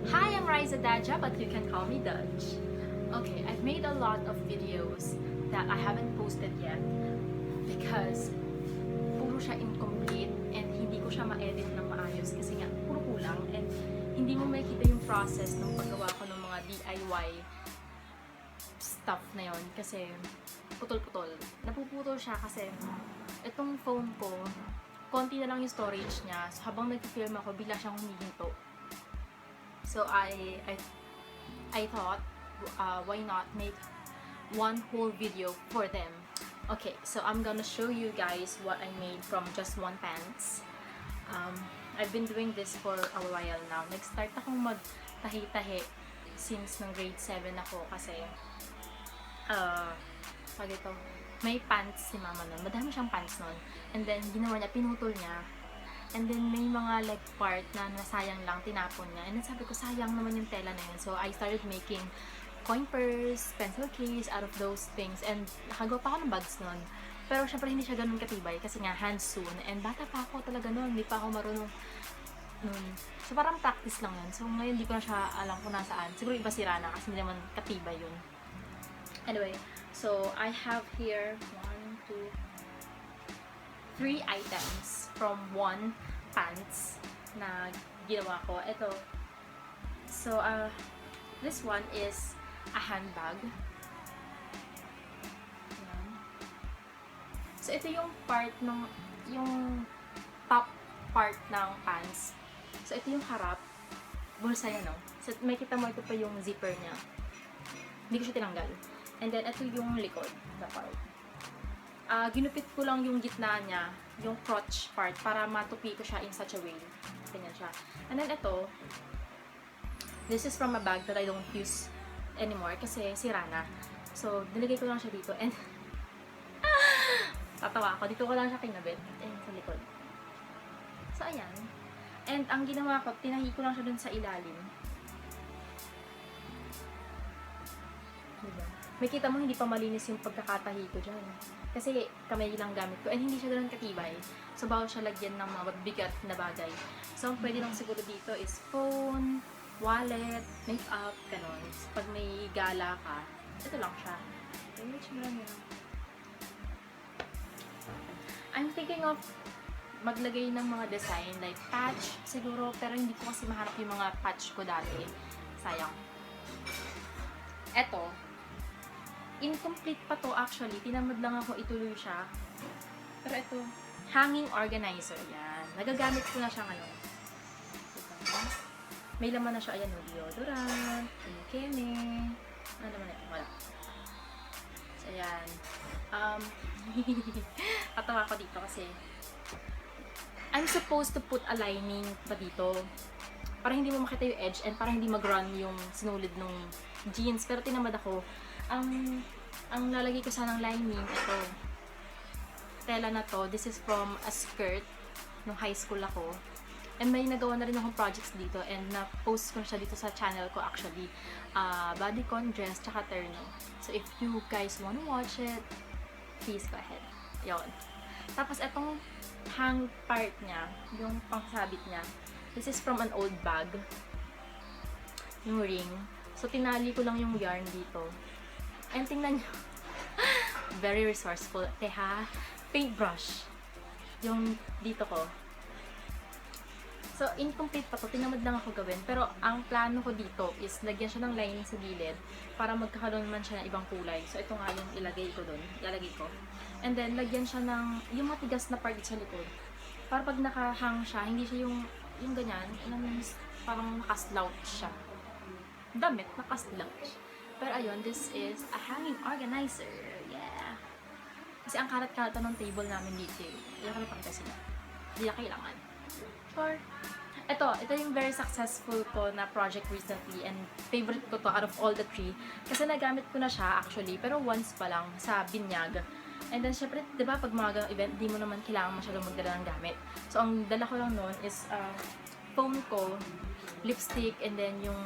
Hi, I'm Riza Daja, but you can call me Dudge. Okay, I've made a lot of videos that I haven't posted yet because puro siya incomplete and hindi ko siya ma-edit ng maayos kasi nga puro kulang and hindi mo makikita yung process ng paggawa ko ng mga DIY stuff na yon kasi putol-putol. Napuputol siya kasi itong phone ko, konti na lang yung storage niya. So, habang nag-film ako, bigla siyang humihinto. So I thought, why not make one whole video for them? Okay, so I'm gonna show you guys what I made from just one pants. I've been doing this for a while now. Nag-start akong magtahi-tahi since nung grade 7 ako kasi pag ito, may pants si mama nun. Madami siyang pants nun. And then, ginawa niya, pinutol niya. And then, may mga leg part na nasayang lang, tinapon niya. And then, sabi ko, sayang naman yung tela na yun. So, I started making coin purse, pencil case out of those things. And, nakagawa pa ako ng bags nun. Pero, syempre, hindi siya ganun katibay kasi nga, hands soon. And, bata pa ako talaga nun. Hindi pa ako marunong nun. So, parang practice lang yun. So, ngayon, hindi ko na siya alam kung nasaan. Siguro, iba sira na kasi hindi naman katibay yun. Anyway, so, I have here 3 items from one pants na ginawa ko. Ito. So, this one is a handbag. Ayan. So, ito yung part ng, yung top part ng pants. So, ito yung harap. Bulsa yan, no? So, may kita mo ito pa yung zipper niya. Hindi ko siya tinanggal. And then, ito yung likod. The part. Ginupit ko lang yung gitna niya, yung crotch part, para matupi ko siya in such a way. Ganyan siya. And then ito, this is from a bag that I don't use anymore kasi sira na. So, nilagay ko lang siya dito and tatawa ako. Dito ko lang siya kinabit. And sa likod. So, ayan. And ang ginawa ko, tinahi ko lang siya dun sa ilalim. Diba? May kita mo, hindi pa malinis yung pagkakatahi ko dyan. Kasi kamay lang gamit ko. And hindi siya ganun katibay. So, bawal siya lagyan ng mga bigat na bagay. So, ang pwede lang siguro dito is phone, wallet, makeup, ganun. So, pag may gala ka, ito lang siya. I'm thinking of maglagay ng mga design like patch siguro. Pero hindi ko kasi mahanap yung mga patch ko dati. Sayang. Eto. Incomplete pa to actually. Tinamad lang ako ituloy siya. Pero ito, hanging organizer. Yan. Nagagamit ko na siya ngayon. Diba? May laman na siya. Ayan, deodorant, keme. Ano naman ito? Wala. So, ayan. Patawa ko dito kasi I'm supposed to put a lining pa dito. Para hindi mo makita yung edge and para hindi mag-run yung sinulid ng jeans. Pero tinamad ako. Ang lalagay ko sanang lining, ito. Tela na to. This is from a skirt nung high school ako. And may nagawa na rin akong projects dito and na-post ko siya dito sa channel ko actually. Bodycon, dress, tsaka terno. So if you guys wanna watch it, please go ahead. Yun. Tapos itong hang part niya, yung pangsabit niya, this is from an old bag. Yung ring. So tinali ko lang yung yarn dito. And tingnan nyo. Very resourceful. Teha, paintbrush. Yung dito ko. So, incomplete pa to. Tinamad lang ako gawin. Pero, ang plano ko dito is lagyan siya ng lining sa gilid para magkakaroon man siya ng ibang kulay. So, ito nga yung ilagay ko dun. Ilalagay ko. And then, lagyan siya ng yung matigas na part sa likod. Para pag nakahang siya, hindi siya yung ganyan. Parang nakaslouch siya. Damit, nakaslouch. Pero ayun, this is a hanging organizer. Yeah! Kasi ang karat-karat ng table namin dito. Hindi kami pangkasin. Hindi na kailangan. Sure. Ito yung very successful ko na project recently and favorite ko to out of all the 3. Kasi nagamit ko na siya actually, pero once pa lang sa binyag. And then syempre, di ba pag mga event, di mo naman kailangan masyadong magdala ng gamit. So ang dala ko lang noon is phone ko, lipstick, and then yung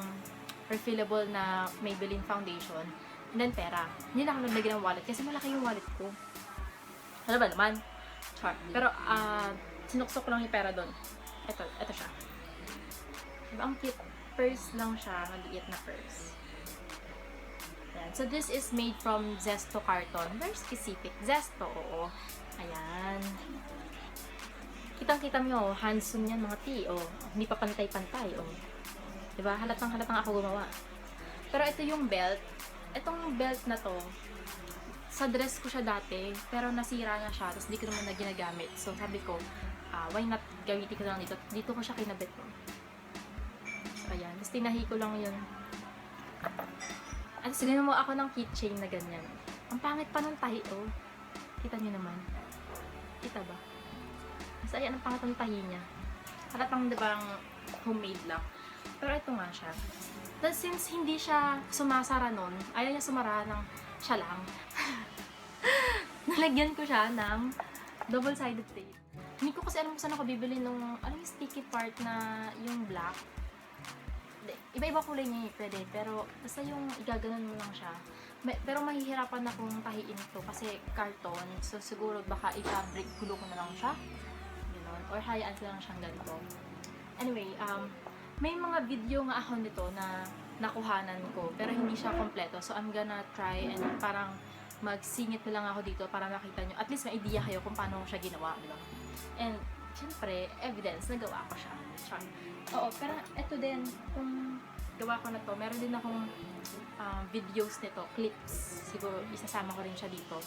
refillable na Maybelline foundation, and then pera. Hindi na ako naglagay ng wallet kasi malaki yung wallet ko. Ano ba naman? Char. Pero, sinuksok ko lang yung pera doon. Ito siya. Diba ang cute? purse lang siya, maliit na purse. Ayan. So, this is made from Zesto carton. Very specific. Zesto, oo. Ayan. Kitang-kita nyo, handsome yan mga ti. Oh. Hindi pa pantay-pantay. Oh. Diba? Halatang ako gumawa. Pero ito yung belt. Itong belt na to, sa dress ko siya dati, pero nasira na siya, tapos di ko naman na ginagamit. So, sabi ko, why not gamitin ko lang dito. Dito ko siya kinabit ko. So, ayan. Tapos tinahi ko lang yun. At sige mo ako ng keychain na ganyan. Ang pangit pa ng tahi, oh. Kita nyo naman. Kita ba? Kasi ayan, ang pangit ng tahi niya. Halatang diba homemade lang. Pero ito nga siya. Then since hindi siya sumasara nun, ayaw niya sumara ng siya lang. Nalagyan ko siya ng double-sided tape. Hindi ko kasi alam kung saan ako bibili nung, yung sticky part na yung black. Iba-iba kulay niya pwede, pero basta yung igaganon mo lang siya. Pero mahihirapan akong tahiin ito kasi carton, so siguro baka i-fabric gulo ko na lang siya. Ganon. Or hayaan ko lang siyang ganito. Anyway, may mga video nga ako nito na nakuhanan ko, pero hindi siya kompleto. So, I'm gonna try and parang magsingit na lang ako dito para makita nyo. At least may idea kayo kung paano siya ginawa. Diba? And, syempre, evidence, nagawa ko siya. Oo, pero ito din, kung gawa ko na to, meron din akong videos nito, clips. Siguro, isasama ko rin siya dito.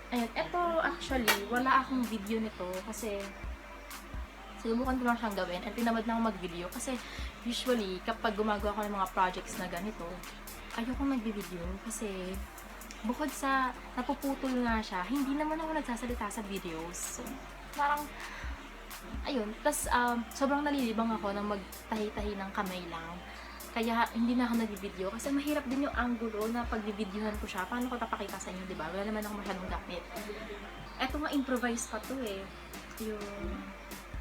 Ayan, ito actually, wala akong video nito kasi sinubukan ko lang siyang gawin at tinamad na akong mag-video kasi usually kapag gumagawa ko ng mga projects na ganito, ayoko mag-video kasi bukod sa napuputol nga siya, hindi naman ako nagsasalita sa videos. So, parang, ayun, tas sobrang nalilibang ako na magtahi-tahi ng kamay lang. Kaya hindi na ako nag-video kasi mahirap din yung angulo na pag-videohan ko siya. Paano ko tapakita sa inyo, diba? Wala naman ako masyadong gamit. Eto nga, improvise pa to eh. Yung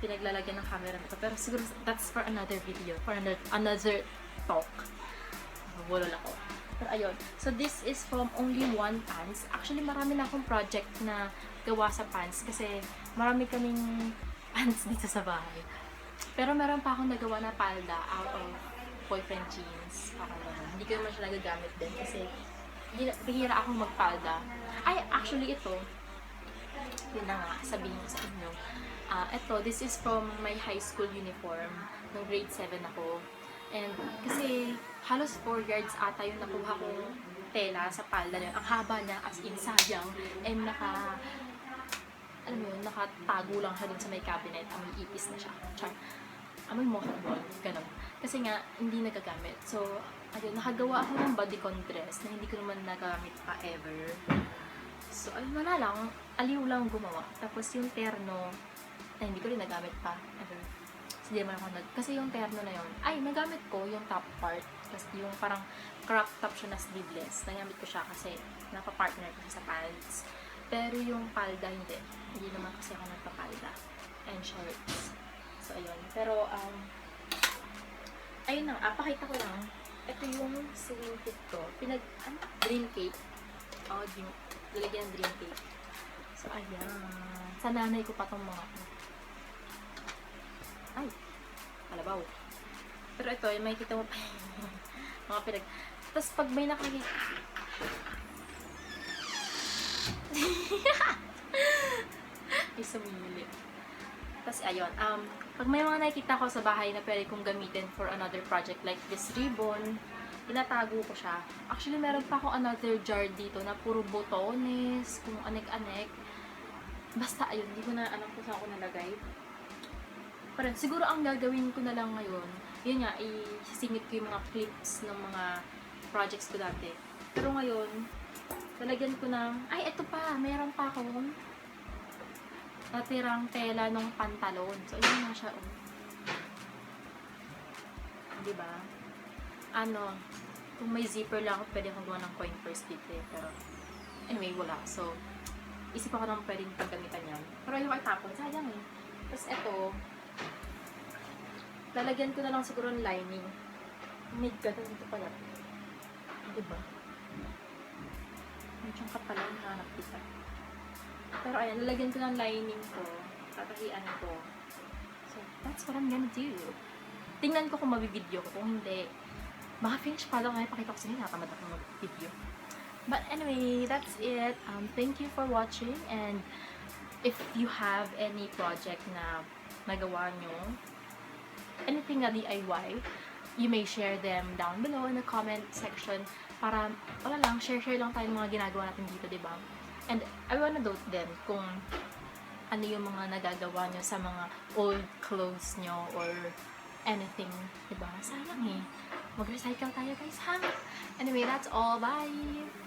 pinaglalagyan ng camera na to. Pero siguro that's for another video, for another talk. Bulol ako. Pero ayun. So this is from only one pants. Actually, marami na akong project na gawa sa pants kasi marami kaming pants dito sa bahay. Pero meron pa akong nagawa na palda out of boyfriend jeans. Hindi ko naman siya nagagamit din kasi bihira akong magpalda. Ay, actually ito, yun na nga, sabihin ko sa inyo. Ito, this is from my high school uniform. Nung grade 7 ako. And kasi halos 4 yards ata yung nakuha kong tela sa palda na yun. Ang haba niya, as in sayang. And alam mo yun, nakatago lang siya dun sa may cabinet. Amoy ipis na siya. Char. Amoy mothball. Ganon. Kasi nga, hindi nagagamit. So, ayun, nakagawa ako ng bodycon dress na hindi ko naman nagamit pa ever. So, ayun, wala lang. Aliw lang gumawa. Tapos yung terno, na hindi ko rin nagamit pa ever. So, naman ako kasi yung terno na yun, ay, nagamit ko yung top part. Kasi yung parang crop top siya na sleeveless. Nagamit ko siya kasi napapartner ko sa pants. Pero yung palda, hindi. Hindi naman kasi ako nagpapalda. And shorts. So, ayun. Pero, ayun na, pakita ko lang. Ito yung swing kit ko. Dream cake. Lalagyan ng dream cake. So, ayan. Sa nanay ko pa tong mga ay, kalabaw. Pero ito, may kita mo pa mga tapos pag may nakakita ay, sumili. Tapos, ayun, pag may mga nakikita ko sa bahay na pwede kong gamitin for another project like this ribbon, inatago ko siya. Actually, meron pa akong another jar dito na puro botones, kung anek-anek. Basta, ayun, hindi ko na alam kung saan ako nalagay. Pero siguro ang gagawin ko na lang ngayon, yun nga, isisingit ko yung mga clips ng mga projects ko dati. Pero ngayon, lalagyan ko ng, ay, eto pa, mayroon pa akong natirang tela ng pantalon. So, yun na siya, oh. Diba? Ano, kung may zipper lang ako, pwede akong gawa ng coin purse dito eh. Pero, anyway, wala. So, isip ako naman pwedeng paggamitan yan. Pero ayaw ko itapon, sayang eh. Tapos eto, lalagyan ko na lang siguro ng lining. May ganun dito pala. Diba? Medyo kapala yung hanap kita. Pero ayan, lalagyan ko ng lining ko. Tatahian ko. So, that's what I'm gonna do. Tingnan ko kung mabibideo ko. Kung hindi, baka finish pa lang. Pakita ko sa inyo, natamad ako mag-video. But anyway, that's it. Thank you for watching. And if you have any project na nagawa nyo, anything na DIY, you may share them down below in the comment section para, wala lang, share lang tayo mga ginagawa natin dito, diba? And I wanna note din kung ano yung mga nagagawa nyo sa mga old clothes nyo or anything, diba? Sayang eh. Mag-recycle tayo guys, ha? Anyway, that's all. Bye!